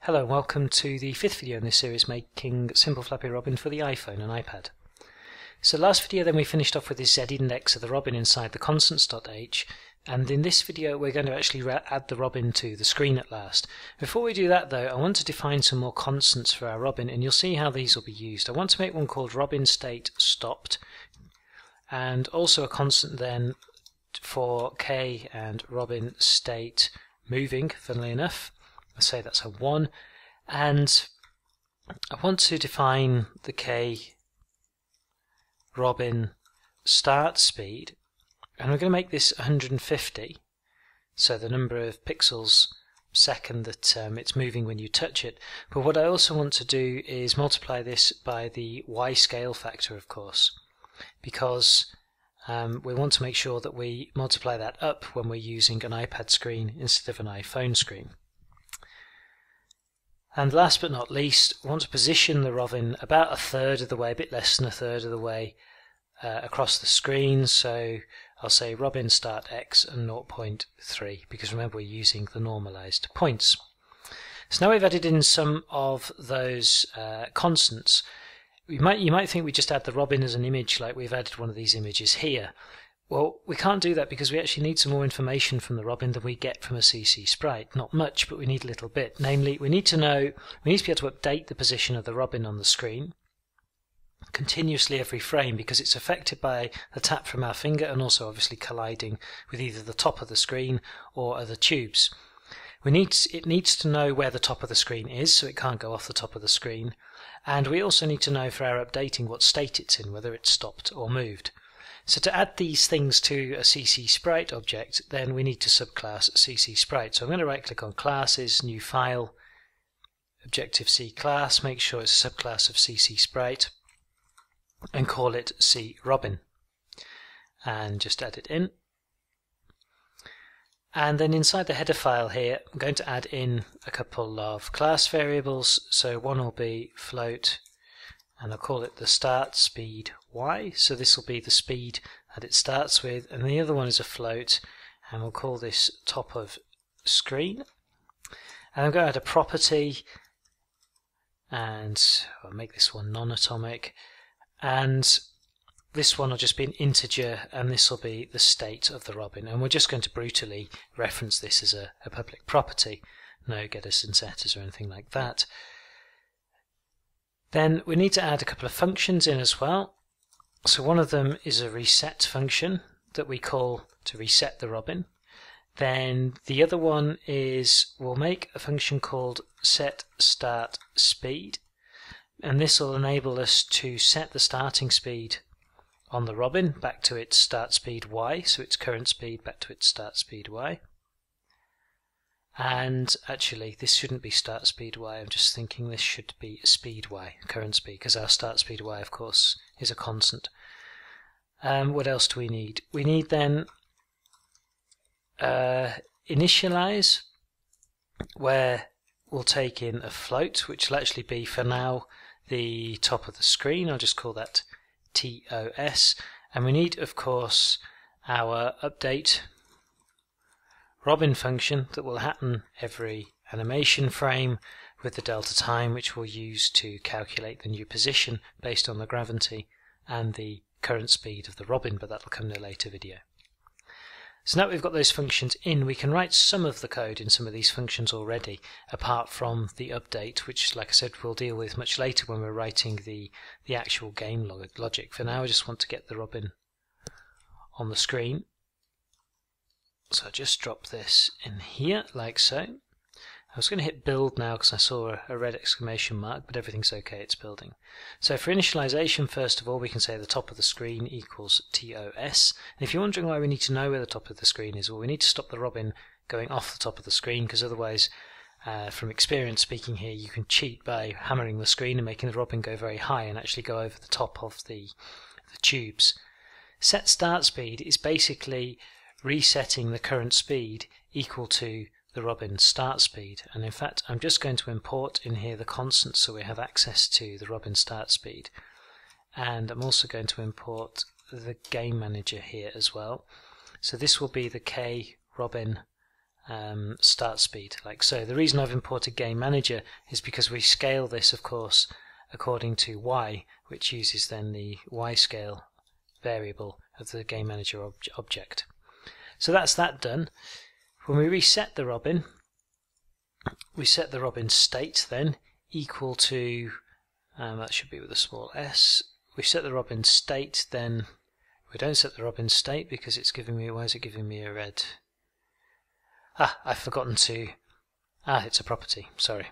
Hello and welcome to the fifth video in this series making simple Flappy Robin for the iPhone and iPad. So last video then we finished off with this z-index of the robin inside the constants.h, and in this video we're going to actually add the robin to the screen at last. Before we do that though, I want to define some more constants for our robin, and you'll see how these will be used. I want to make one called robin state stopped, and also a constant then for k and robin state moving, funnily enough. Let's say that's a 1, and I want to define the k robin start speed, and we're going to make this 150, so the number of pixels second that it's moving when you touch it. But what I also want to do is multiply this by the y scale factor, of course, because we want to make sure that we multiply that up when we're using an iPad screen instead of an iPhone screen. And last but not least, we want to position the robin about a third of the way, a bit less than a third of the way across the screen. So I'll say robin start x and 0.3, because remember we're using the normalized points. So now we've added in some of those constants. You might think we just add the robin as an image, like we've added one of these images here. Well, we can't do that because we actually need some more information from the robin than we get from a CCSprite. Not much, but we need a little bit. Namely, we need to be able to update the position of the robin on the screen continuously every frame, because it's affected by the tap from our finger and also obviously colliding with either the top of the screen or other tubes. It needs to know where the top of the screen is, so it can't go off the top of the screen. And we also need to know for our updating what state it's in, whether it's stopped or moved. So to add these things to a CCSprite object, then we need to subclass CCSprite. So I'm going to right click on Classes, New File, Objective-C Class, make sure it's a subclass of CCSprite, and call it CRobin. And just add it in. And then inside the header file here, I'm going to add in a couple of class variables. So one will be float, and I'll call it the start speed y, so this will be the speed that it starts with, and the other one is a float, and we'll call this top of screen. And I'm going to add a property, and I'll make this one non-atomic, and this one will just be an integer, and this will be the state of the robin, and we're just going to brutally reference this as a public property, no getters and setters or anything like that. Then we need to add a couple of functions in as well. So one of them is a reset function that we call to reset the robin. Then the other one is we'll make a function called set start speed, and this will enable us to set the starting speed on the robin back to its start speed y, so its current speed back to its start speed y. And actually this shouldn't be start speed y, I'm just thinking this should be speed y, current speed, because our start speed y of course is a constant. What else do we need? We need then initialize, where we'll take in a float, which will actually be for now the top of the screen. I'll just call that TOS, and we need of course our update robin function that will happen every animation frame with the delta time, which we'll use to calculate the new position based on the gravity and the current speed of the robin, but that'll come in a later video. So now that we've got those functions in, we can write some of the code in some of these functions already, apart from the update, which, like I said, we'll deal with much later when we're writing the actual game logic. For now I just want to get the robin on the screen. So I'll just drop this in here, like so. I was going to hit build now because I saw a red exclamation mark, but everything's okay, it's building. So for initialization, first of all, we can say the top of the screen equals TOS. And if you're wondering why we need to know where the top of the screen is, well, we need to stop the robin going off the top of the screen, because otherwise, from experience speaking here, you can cheat by hammering the screen and making the robin go very high and actually go over the top of the tubes. Set start speed is basically resetting the current speed equal to the robin start speed, and in fact I'm just going to import in here the constant so we have access to the robin start speed, and I'm also going to import the game manager here as well. So this will be the k robin start speed, like so. The reason I've imported Game Manager is because we scale this, of course, according to Y, which uses then the Y scale variable of the Game Manager object. So that's that done. When we reset the Robin, we set the Robin state then equal to, that should be with a small s. We set the Robin state, then we don't set the Robin state because it's giving me, why is it giving me a red? I've forgotten to, it's a property, sorry.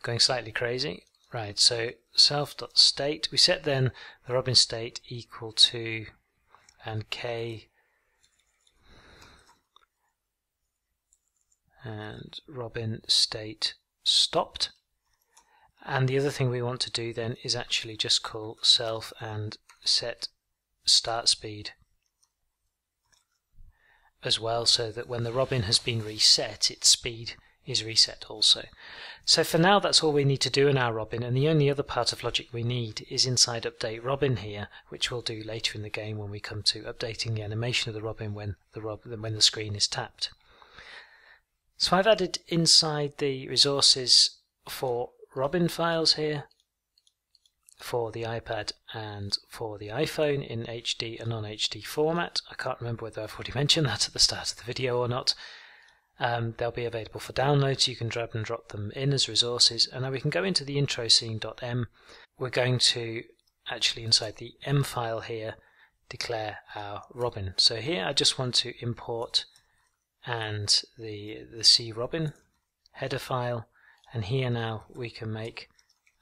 Going slightly crazy. Right, so self.state, we set then the Robin state equal to, and k, and Robin state stopped. And the other thing we want to do then is actually just call self and set start speed as well, so that when the Robin has been reset, its speed is reset also. So for now that's all we need to do in our Robin, and the only other part of logic we need is inside update Robin here, which we'll do later in the game when we come to updating the animation of the Robin when the screen is tapped. So I've added inside the resources for Robin files here for the iPad and for the iPhone in HD and non-HD format. I can't remember whether I've already mentioned that at the start of the video or not. They'll be available for download, so you can drag and drop them in as resources. And now we can go into the intro scene.m. We're going to actually inside the m file here declare our Robin. So here I just want to import and the C Robin header file, and here now we can make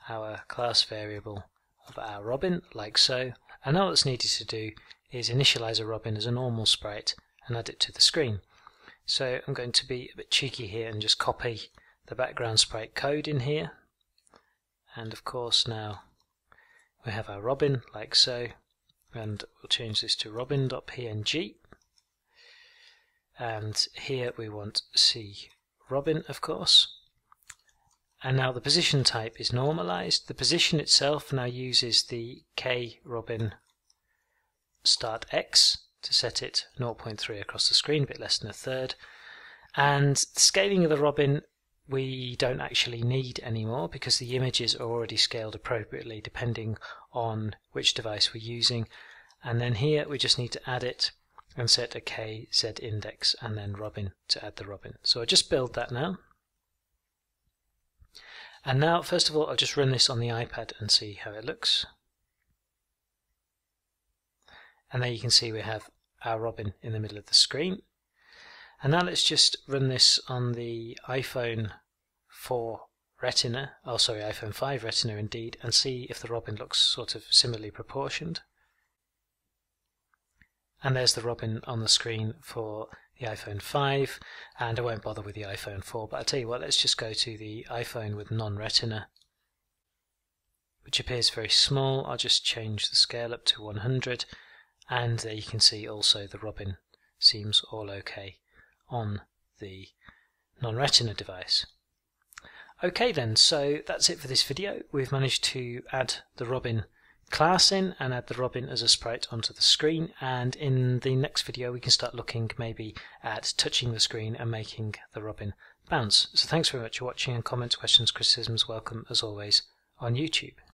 our class variable of our Robin like so, and all that's needed to do is initialize a Robin as a normal sprite and add it to the screen. So I'm going to be a bit cheeky here and just copy the background sprite code in here, and of course now we have our Robin like so, and we'll change this to robin.png, and here we want C Robin of course. And now the position type is normalized. The position itself now uses the k Robin start x to set it 0.3 across the screen, a bit less than a third. And the scaling of the Robin we don't actually need anymore because the images are already scaled appropriately depending on which device we're using. And then here we just need to add it and set a k z index and then Robin to add the Robin. So I'll just build that now. And now, first of all, I'll just run this on the iPad and see how it looks. And there you can see we have our Robin in the middle of the screen. And now let's just run this on the iPhone 4 Retina, iPhone 5 Retina indeed, and see if the Robin looks sort of similarly proportioned. And there's the Robin on the screen for the iPhone 5, and I won't bother with the iPhone 4, but I'll tell you what, let's just go to the iPhone with non-retina, which appears very small. I'll just change the scale up to 100, and there you can see also the Robin seems all okay on the non-retina device. Okay then, so that's it for this video. We've managed to add the Robin class in and add the Robin as a sprite onto the screen, and in the next video we can start looking maybe at touching the screen and making the Robin bounce. So thanks very much for watching, and comments, questions, criticisms welcome as always on YouTube.